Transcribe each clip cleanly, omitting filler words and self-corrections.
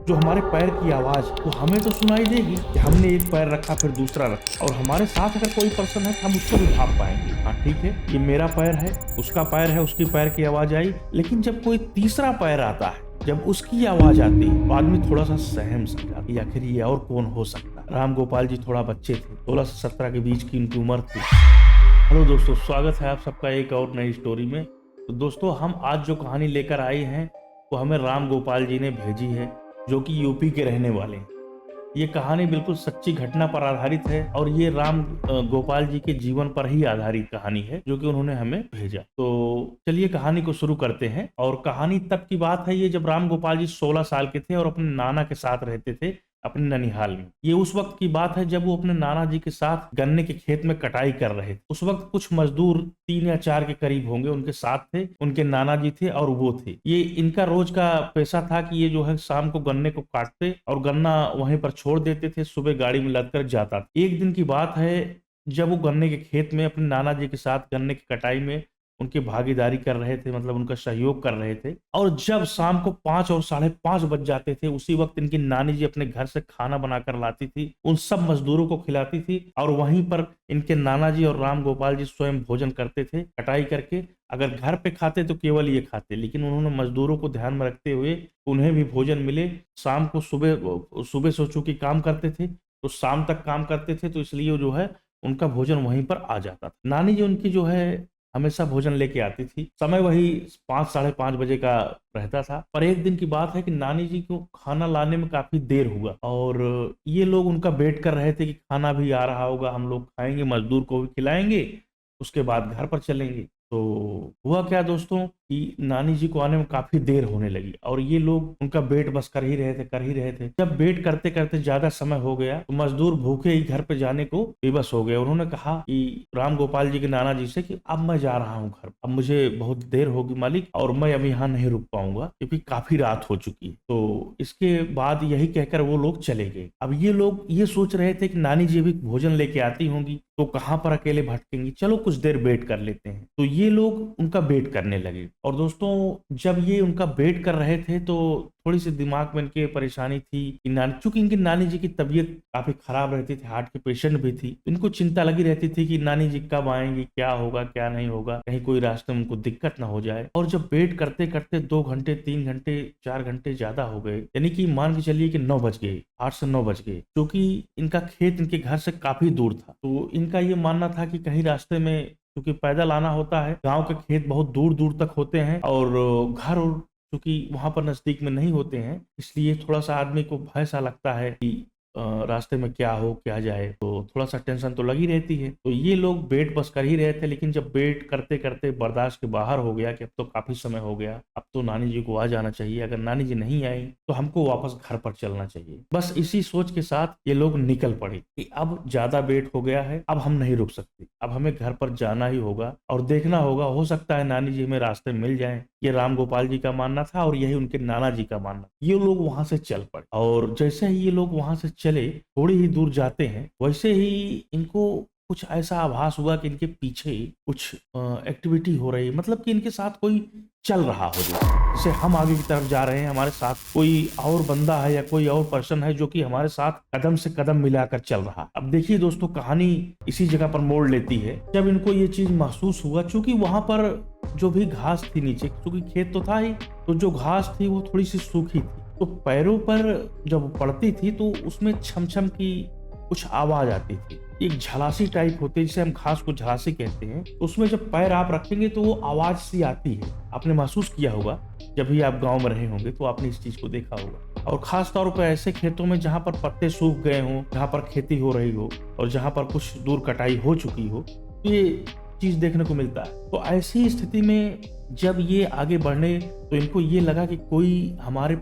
जो हमारे पैर की आवाज वो हमें तो सुनाई देगी कि हमने एक पैर रखा फिर दूसरा रखा, और हमारे साथ अगर कोई पर्सन है तो हम उसको भी भाप पाएंगे। हाँ ठीक है, ये मेरा पैर है, उसका पैर है, उसकी पैर की आवाज आई। लेकिन जब कोई तीसरा पैर आता है, जब उसकी आवाज आती है, तो आदमी थोड़ा सा सहम सा जाता है, आखिर ये और कौन हो सकता है। राम गोपाल जी थोड़ा बच्चे थे, 16 से 17 के बीच की उनकी उम्र थी। हेलो दोस्तों, स्वागत है आप सबका एक और नई स्टोरी में। तो दोस्तों, हम आज जो कहानी लेकर आए हैं वो हमें राम गोपाल जी ने भेजी है, जो कि यूपी के रहने वाले हैं। ये कहानी बिल्कुल सच्ची घटना पर आधारित है और ये राम गोपाल जी के जीवन पर ही आधारित कहानी है, जो कि उन्होंने हमें भेजा। तो चलिए कहानी को शुरू करते हैं। और कहानी तब की बात है ये, जब राम गोपाल जी 16 साल के थे और अपने नाना के साथ रहते थे अपने ननिहाल में। ये उस वक्त की बात है जब वो अपने नाना जी के साथ गन्ने के खेत में कटाई कर रहे थे। उस वक्त कुछ मजदूर 3 या 4 के करीब होंगे उनके साथ थे, उनके नाना जी थे और वो थे। ये इनका रोज का पैसा था कि ये जो है शाम को गन्ने को काटते और गन्ना वहीं पर छोड़ देते थे, सुबह गाड़ी में लद कर जाता था। एक दिन की बात है जब वो गन्ने के खेत में अपने नाना जी के साथ गन्ने की कटाई में उनकी भागीदारी कर रहे थे, मतलब उनका सहयोग कर रहे थे। और जब शाम को 5 और 5:30 बज जाते थे, उसी वक्त इनकी नानी जी अपने घर से खाना बनाकर लाती थी, उन सब मजदूरों को खिलाती थी और वहीं पर इनके नाना जी और राम गोपाल जी स्वयं भोजन करते थे कटाई करके। अगर घर पे खाते तो केवल ये खाते, लेकिन उन्होंने मजदूरों को ध्यान में रखते हुए उन्हें भी भोजन मिले। शाम को सुबह सुबह से चूंकि काम करते थे तो शाम तक काम करते थे, तो इसलिए जो है उनका भोजन वहीं पर आ जाता था। नानी जी उनकी जो है हमेशा भोजन लेके आती थी। समय वही 5 साढ़े 5 बजे का रहता था। पर एक दिन की बात है कि नानी जी को खाना लाने में काफी देर हुआ और ये लोग उनका वेट कर रहे थे कि खाना भी आ रहा होगा, हम लोग खाएंगे, मजदूर को भी खिलाएंगे, उसके बाद घर पर चलेंगे। तो हुआ क्या दोस्तों कि नानी जी को आने में काफी देर होने लगी और ये लोग उनका वेट बस कर ही रहे थे। जब वेट करते करते ज्यादा समय हो गया तो मजदूर भूखे ही घर पे जाने को विवश हो गए। उन्होंने कहा कि राम गोपाल जी के नाना जी से कि अब मैं जा रहा हूँ घर, अब मुझे बहुत देर होगी मालिक, और मैं अब यहाँ नहीं रुक पाऊंगा क्योंकि काफी रात हो चुकी है। तो इसके बाद यही कहकर वो लोग चले गए। अब ये लोग ये सोच रहे थे कि नानी जी भी भोजन लेके आती होंगी तो कहाँ पर अकेले भटकेंगी, चलो कुछ देर वेट कर लेते हैं। तो ये लोग उनका वेट करने लगे। और दोस्तों, जब ये उनका वेट कर रहे थे तो थोड़ी सी दिमाग में इनके परेशानी थी कि चूंकि इनकी नानी जी की तबीयत काफी खराब रहती थी, हार्ट के पेशेंट भी थी, इनको चिंता लगी रहती थी कि नानी जी कब आएंगी, क्या होगा क्या नहीं होगा, कहीं कोई रास्ते में उनको दिक्कत ना हो जाए। और जब वेट करते करते 2 घंटे 3 घंटे 4 घंटे ज्यादा हो गए, यानी कि मान के चलिए कि 9 बज गए, 8 से 9 बज गए, क्योंकि इनका खेत इनके घर से काफी दूर था। तो इनका ये मानना था कि कहीं रास्ते में, क्योंकि पैदल आना होता है, गांव के खेत बहुत दूर दूर तक होते हैं और घर और क्योंकि वहां पर नजदीक में नहीं होते हैं, इसलिए थोड़ा सा आदमी को भय सा लगता है कि रास्ते में क्या हो क्या जाए, तो थोड़ा सा टेंशन तो लगी रहती है। तो ये लोग वेट बस कर ही रहे थे, लेकिन जब वेट करते करते बर्दाश्त के बाहर हो गया कि अब तो काफी समय हो गया, अब तो नानी जी को आ जाना चाहिए, अगर नानी जी नहीं आई तो हमको वापस घर पर चलना चाहिए। बस इसी सोच के साथ ये लोग निकल पड़े कि अब ज्यादा वेट हो गया है, अब हम नहीं रुक सकते, अब हमें घर पर जाना ही होगा और देखना होगा, हो सकता है नानी जी हमें रास्ते में मिल जाए। ये राम गोपाल जी का मानना था और यही उनके नाना जी का मानना। ये लोग वहां से चल पड़े और जैसे ही ये लोग वहां से चले, थोड़ी ही दूर जाते हैं, वैसे ही इनको कुछ ऐसा आभास हुआ कि इनके पीछे कुछ एक्टिविटी हो रही है, मतलब कि इनके साथ कोई चल रहा हो। जैसे हम आगे की तरफ जा रहे हैं, हमारे साथ कोई और बंदा है या कोई और पर्सन है जो कि हमारे साथ कदम से कदम मिलाकर चल रहा है। अब देखिए दोस्तों, कहानी इसी जगह पर मोड़ लेती है जब इनको ये चीज महसूस हुआ, क्योंकि वहां पर जो भी घास थी नीचे, क्योंकि खेत तो था ही, तो जो घास थी वो थोड़ी सी सूखी थी, तो पैरों पर जब पड़ती थी तो उसमें छमछम की कुछ आवाज आती थी। एक झलासी टाइप होती है, जिसे हम घास को झलासी कहते हैं, तो उसमें जब पैर आप रखेंगे तो वो आवाज सी आती है। आपने महसूस किया होगा, जब भी आप गांव में रहे होंगे तो आपने इस चीज को देखा होगा। और खास तौर पर ऐसे खेतों में जहां पर पत्ते सूख गए हों, जहां पर खेती हो रही हो और जहां पर कुछ दूर कटाई हो चुकी हो, तो ये चीज देखने को मिलता है। तो ऐसी स्थिति में जब ये आगे बढ़ने तो इनको ये लगा कि कोई हमारे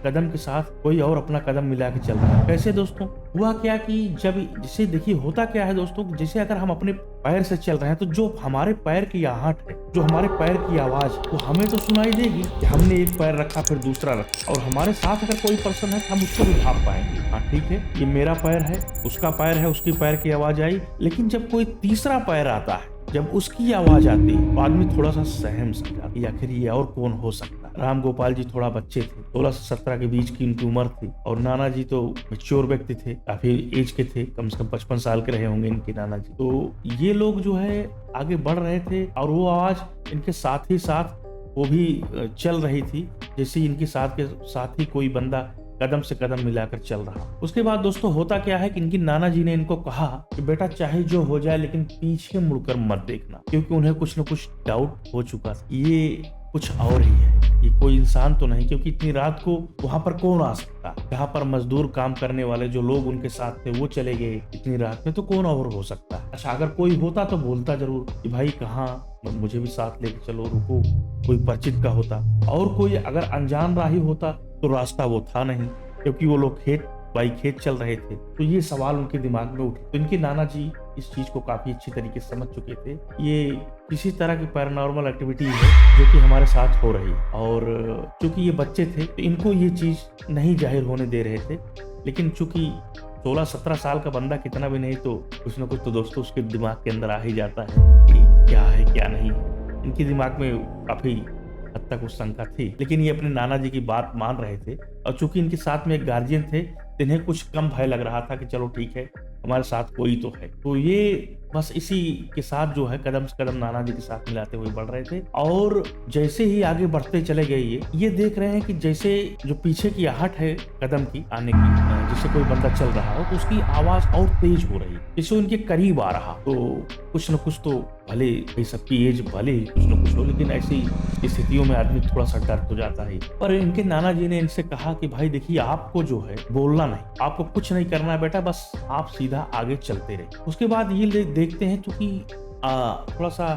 कदम के साथ कोई और अपना कदम मिला के चल रहा है। कैसे दोस्तों? हुआ क्या कि जब जिसे देखिए, होता क्या है दोस्तों, जैसे अगर हम अपने पैर से चल रहे हैं तो जो हमारे पैर की आहट है, जो हमारे पैर की आवाज, वो हमें तो सुनाई देगी कि हमने एक पैर रखा फिर दूसरा रखा, और हमारे साथ अगर कोई पर्सन है तो हम उसको भी भाप पाएंगे। हाँ ठीक है, ये मेरा पैर है, उसका पैर है, उसकी पैर की आवाज आई। लेकिन जब कोई तीसरा पैर आता है, जब उसकी आवाज आती है तो आदमी थोड़ा सा सहम सा जाता है, आखिर ये और कौन हो सकता है। राम गोपाल जी थोड़ा बच्चे थे, 16 से 17 के बीच की उनकी उम्र थी, और नाना जी तो मैच्योर व्यक्ति थे, काफी एज के थे, कम से कम 55 साल के रहे होंगे इनके नाना जी। तो ये लोग जो है आगे बढ़ रहे थे और वो आवाज इनके साथ ही साथ वो भी चल रही थी, जैसे इनके साथ के साथ ही कोई बंदा कदम से कदम मिलाकर चल रहा। उसके बाद दोस्तों होता क्या है कि इनकी नाना जी ने इनको कहा कि बेटा चाहे जो हो जाए लेकिन पीछे मुड़कर मत देखना, क्योंकि उन्हें कुछ न कुछ डाउट हो चुका था, ये कुछ और ही है, ये कोई इंसान तो नहीं, क्योंकि इतनी रात को वहां पर कौन आ सकता, जहाँ पर मजदूर काम करने वाले जो लोग उनके साथ थे वो चले गए इतनी रात में, तो कौन और हो सकता है। अच्छा अगर कोई होता तो बोलता जरूर कि भाई कहाँ, मुझे भी साथ लेके चलो, रुको, कोई परिचित का होता। और कोई अगर अनजान राही होता तो रास्ता वो था नहीं, क्योंकि वो लोग खेत चल रहे थे। तो ये सवाल उनके दिमाग में उठे। तो इनके नाना जी इस चीज को काफी अच्छी तरीके से समझ चुके थे, ये किसी तरह की पैरानॉर्मल एक्टिविटी है जो कि हमारे साथ हो रही है। और चूंकि ये बच्चे थे तो इनको ये चीज नहीं जाहिर होने दे रहे थे, लेकिन चूंकि 16-17 साल का बंदा कितना भी नहीं तो कुछ ना कुछ तो दोस्तों उसके दिमाग के अंदर आ ही जाता है कि क्या है क्या नहीं। इनके दिमाग में काफी हद तक उस शंका थी, लेकिन ये अपने नाना जी की बात मान रहे थे। और चूंकि इनके साथ में एक गार्जियन थे तो इन्हें कुछ कम भय लग रहा था कि चलो ठीक है हमारे साथ कोई तो है। तो ये बस इसी के साथ जो है कदम से कदम नाना जी के साथ मिलाते हुए बढ़ रहे थे। और जैसे ही आगे बढ़ते चले गए ये देख रहे हैं कि जैसे जो पीछे की आहट है कदम की आने की, जैसे कोई बंदा चल रहा हो तो उसकी आवाज और तेज हो रही, जैसे उनके करीब आ रहा। तो कुछ न कुछ तो भले सबकी एज भले ही कुछ न कुछ हो, लेकिन ऐसी स्थितियों में आदमी थोड़ा सा डर तो जाता है। पर इनके नाना जी ने इनसे कहा कि भाई देखिए आपको जो है बोलना नहीं, आपको कुछ नहीं करना है बेटा, बस आप सीधा आगे चलते रहे। उसके बाद ये देखते हैं क्योंकि थोड़ा सा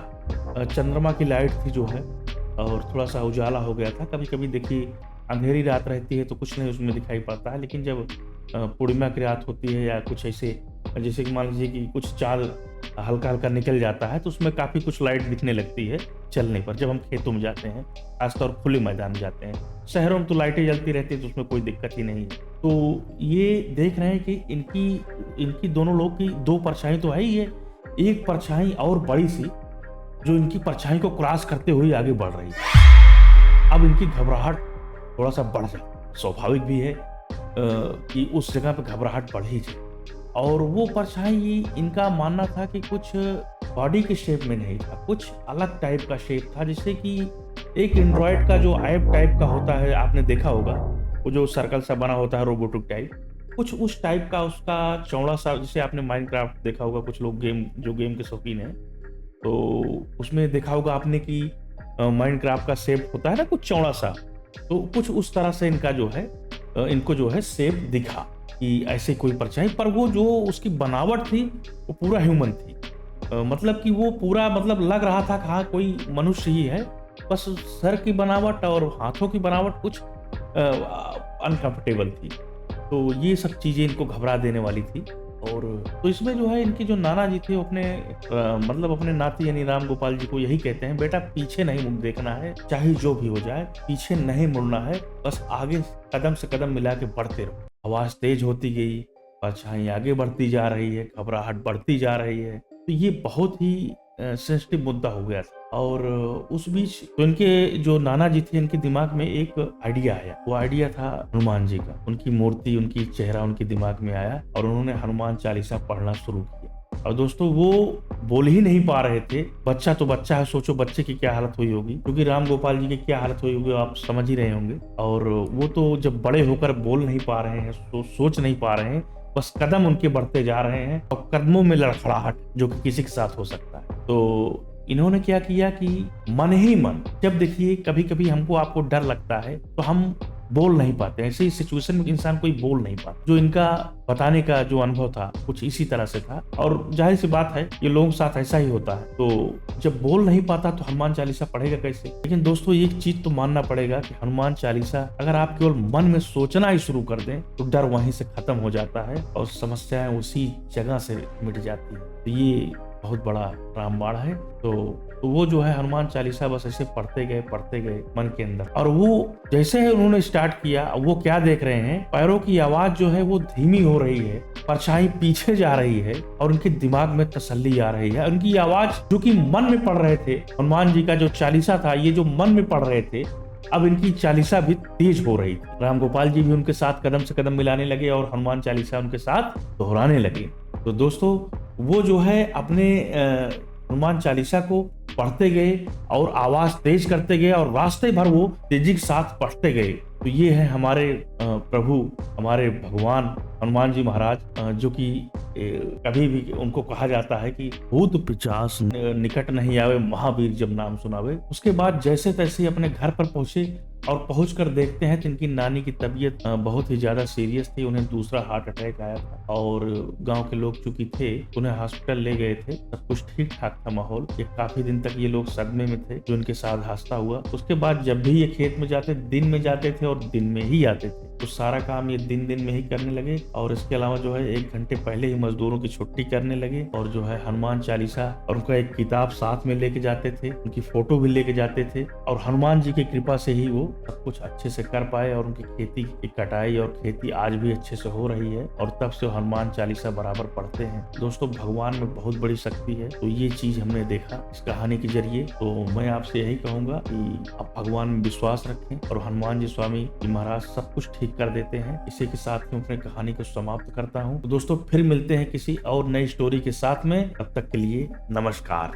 चंद्रमा की लाइट थी जो है और थोड़ा सा उजाला हो गया था। कभी कभी देखिए अंधेरी रात रहती है तो कुछ नहीं उसमें दिखाई पड़ता है, लेकिन जब पूर्णिमा की रात होती है या कुछ ऐसे, जैसे कि मान लीजिए कि कुछ चाल हल्का हल्का निकल जाता है तो उसमें काफी कुछ लाइट दिखने लगती है चलने पर, जब हम खेतों में जाते हैं, खासतौर खुले मैदान में जाते हैं। शहरों में तो लाइटें जलती रहती है तो उसमें कोई दिक्कत ही नहीं है। तो ये देख रहे हैं कि इनकी दोनों लोग की दो परछाई तो है ही है, एक परछाई और बड़ी सी जो इनकी परछाई को क्रॉस करते हुए आगे बढ़ रही है। अब इनकी घबराहट थोड़ा सा बढ़ जाए, स्वाभाविक भी है कि उस जगह पे घबराहट बढ़ ही जाए। और वो परछाई इनका मानना था कि कुछ बॉडी के शेप में नहीं था, कुछ अलग टाइप का शेप था, जैसे कि एक एंड्रॉयड का जो ऐप टाइप का होता है, आपने देखा होगा, वो जो सर्कल सा बना होता है रोबोटिक टाइप, कुछ उस टाइप का उसका चौड़ा सा, जैसे आपने माइनक्राफ्ट देखा होगा, कुछ लोग गेम के शौकीन हैं तो उसमें देखा होगा आपने कि माइनक्राफ्ट का शेप होता है ना कुछ चौड़ा सा, तो कुछ उस तरह से इनका जो है इनको जो है शेप दिखा कि ऐसे कोई परछाई, पर वो जो उसकी बनावट थी वो पूरा ह्यूमन थी। मतलब कि वो पूरा मतलब लग रहा था कि हाँ कोई मनुष्य ही है, बस सर की बनावट और हाथों की बनावट कुछ अनकंफर्टेबल थी। तो ये सब चीजें इनको घबरा देने वाली थी। और तो इसमें जो है इनके जो नाना जी थे अपने मतलब अपने नाती यानी राम गोपाल जी को यही कहते हैं, बेटा पीछे नहीं मुड़ देखना है, चाहे जो भी हो जाए पीछे नहीं मुड़ना है, बस आगे कदम से कदम मिला के बढ़ते रहो। आवाज तेज होती गई, परछाई आगे बढ़ती जा रही है, घबराहट बढ़ती जा रही है। तो ये बहुत ही सेंसिटिव मुद्दा हो गया था। और उस बीच तो इनके जो नाना जी थे इनके दिमाग में एक आइडिया आया, वो आइडिया था हनुमान जी का। उनकी मूर्ति, उनकी चेहरा उनके दिमाग में आया और उन्होंने हनुमान चालीसा पढ़ना शुरू किया। और दोस्तों वो बोल ही नहीं पा रहे थे, बच्चा तो बच्चा है, सोचो बच्चे की क्या हालत हुई होगी, क्योंकि राम गोपाल जी की क्या हालत हुई होगी आप समझ ही रहे होंगे। और वो तो जब बड़े होकर बोल नहीं पा रहे हैं, सोच नहीं पा रहे हैं, बस कदम उनके बढ़ते जा रहे हैं और कदमों में लड़खड़ाहट जो कि किसी के साथ हो सकता है। तो इन्होंने क्या किया कि मन ही मन, जब देखिए कभी कभी हमको आपको डर लगता है तो हम बोल नहीं पाते, ऐसे ही सिचुएशन में इंसान कोई बोल नहीं पाता। जो इनका बताने का जो अनुभव था कुछ इसी तरह से था, और जाहिर सी बात है ये लोगों के साथ ऐसा ही होता है। तो जब बोल नहीं पाता तो हनुमान चालीसा पढ़ेगा कैसे। लेकिन दोस्तों एक चीज तो मानना पड़ेगा कि हनुमान चालीसा अगर आप केवल मन में सोचना ही शुरू कर दें तो डर वहीं से खत्म हो जाता है और समस्याएं उसी जगह से मिट जाती है। तो ये बहुत बड़ा रामबाण है। तो वो जो है हनुमान चालीसा बस ऐसे पढ़ते गए मन के अंदर। और वो जैसे ही उन्होंने स्टार्ट किया, वो क्या देख रहे हैं, पैरों की आवाज जो है वो धीमी हो रही है, परछाई पीछे जा रही है और उनके दिमाग में तसल्ली आ रही है। उनकी आवाज जो कि मन में पढ़ रहे थे, हनुमान जी का जो चालीसा था, ये जो मन में पढ़ रहे थे, अब इनकी चालीसा भी तेज हो रही थी। राम गोपाल जी भी उनके साथ कदम से कदम मिलाने लगे और हनुमान चालीसा उनके साथ दोहराने लगे। तो दोस्तों वो जो है अपने हनुमान चालीसा को पढ़ते गए और आवाज तेज करते गए और रास्ते भर वो तेजी के साथ पढ़ते गए। तो ये है हमारे प्रभु, हमारे भगवान हनुमान जी महाराज, जो कि कभी भी उनको कहा जाता है कि भूत पिशाच निकट नहीं आवे, महावीर जब नाम सुनावे। उसके बाद जैसे तैसे अपने घर पर पहुंचे और पहुंचकर देखते हैं तो इनकी नानी की तबीयत बहुत ही ज्यादा सीरियस थी। उन्हें दूसरा हार्ट अटैक आया था और गांव के लोग चूंकि थे उन्हें हॉस्पिटल ले गए थे। सब कुछ ठीक ठाक था माहौल। ये काफी दिन तक ये लोग सदमे में थे जो इनके साथ हादसा हुआ। उसके बाद जब भी ये खेत में जाते दिन में जाते थे और दिन में ही आते थे। तो सारा काम ये दिन में ही करने लगे और इसके अलावा जो है 1 घंटे पहले ही मजदूरों की छुट्टी करने लगे और जो है हनुमान चालीसा और उनका एक किताब साथ में लेके जाते थे, उनकी फोटो भी लेके जाते थे और हनुमान जी की कृपा से ही वो सब कुछ अच्छे से कर पाए और उनकी खेती की कटाई और खेती आज भी अच्छे से हो रही है और तब से हनुमान चालीसा बराबर पढ़ते हैं। दोस्तों भगवान में बहुत बड़ी शक्ति है। तो ये चीज हमने देखा इस कहानी के जरिए। तो मैं आपसे यही कहूंगा कि आप भगवान में विश्वास रखें और हनुमान जी स्वामी जी महाराज सब कुछ ठीक कर देते हैं। इसी के साथ मैं अपनी कहानी को समाप्त करता हूँ। तो दोस्तों फिर मिलते हैं किसी और नई स्टोरी के साथ में। तब तक के लिए नमस्कार।